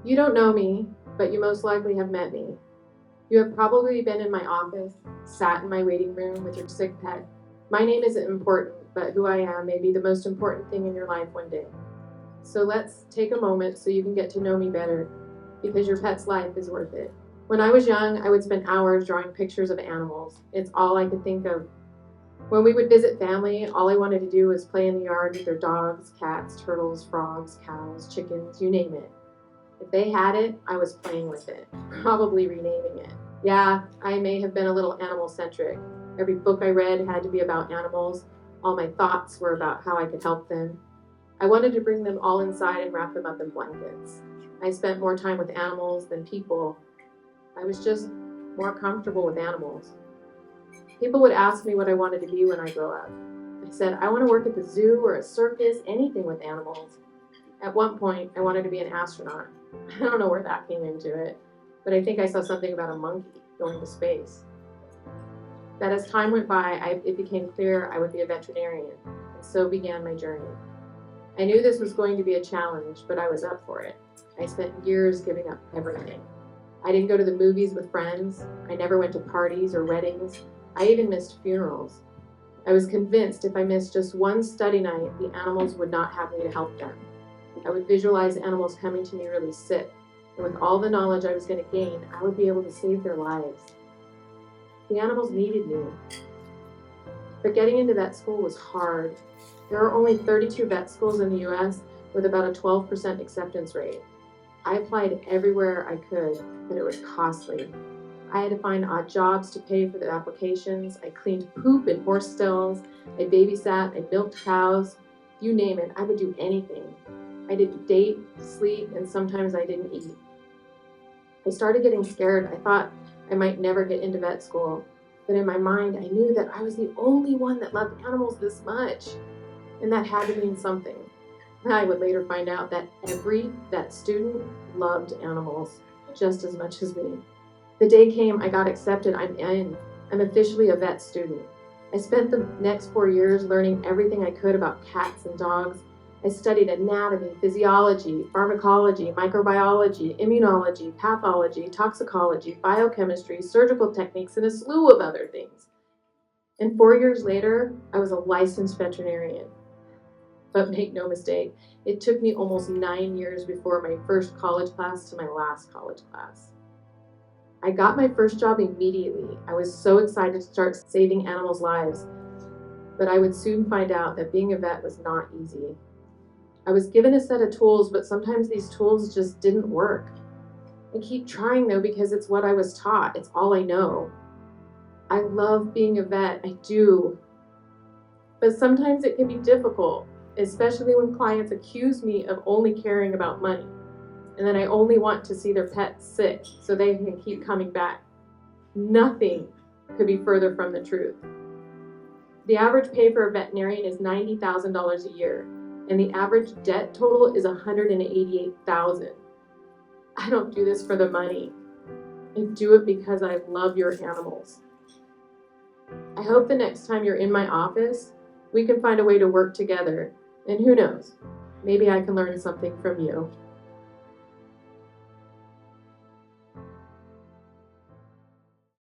You don't know me, but you most likely have met me. You have probably been in my office, sat in my waiting room with your sick pet. My name isn't important, but who I am may be the most important thing in your life one day. So let's take a moment so you can get to know me better, because your pet's life is worth it. When I was young, I would spend hours drawing pictures of animals. It's all I could think of. When we would visit family, all I wanted to do was play in the yard with their dogs, cats, turtles, frogs, cows, chickens, you name it. If they had it, I was playing with it, probably renaming it. Yeah, I may have been a little animal-centric. Every book I read had to be about animals. All my thoughts were about how I could help them. I wanted to bring them all inside and wrap them up in blankets. I spent more time with animals than people. I was just more comfortable with animals. People would ask me what I wanted to be when I grow up. I said, I want to work at the zoo or a circus, anything with animals. At one point, I wanted to be an astronaut. I don't know where that came into it, but I think I saw something about a monkey going to space. That as time went by, it became clear I would be a veterinarian, and so began my journey. I knew this was going to be a challenge, but I was up for it. I spent years giving up everything. I didn't go to the movies with friends. I never went to parties or weddings. I even missed funerals. I was convinced if I missed just one study night, the animals would not have me to help them. I would visualize animals coming to me really sick, and with all the knowledge I was going to gain, I would be able to save their lives. The animals needed me. But getting into vet school was hard. There are only 32 vet schools in the U.S. with about a 12% acceptance rate. I applied everywhere I could, but it was costly. I had to find odd jobs to pay for the applications. I cleaned poop in horse stalls. I babysat. I milked cows. You name it, I would do anything. I didn't date, sleep, and sometimes I didn't eat. I started getting scared. I thought I might never get into vet school. But in my mind, I knew that I was the only one that loved animals this much. And that had to mean something. I would later find out that every vet student loved animals just as much as me. The day came, I got accepted, I'm in. I'm officially a vet student. I spent the next 4 years learning everything I could about cats and dogs. I studied anatomy, physiology, pharmacology, microbiology, immunology, pathology, toxicology, biochemistry, surgical techniques, and a slew of other things. And 4 years later, I was a licensed veterinarian. But make no mistake, it took me almost 9 years before my first college class to my last college class. I got my first job immediately. I was so excited to start saving animals' lives, but I would soon find out that being a vet was not easy. I was given a set of tools, but sometimes these tools just didn't work. I keep trying though because it's what I was taught. It's all I know. I love being a vet, I do. But sometimes it can be difficult, especially when clients accuse me of only caring about money. And then I only want to see their pet sick so they can keep coming back. Nothing could be further from the truth. The average pay for a veterinarian is $90,000 a year, and the average debt total is $188,000. I don't do this for the money. I do it because I love your animals. I hope the next time you're in my office, we can find a way to work together. And who knows, maybe I can learn something from you.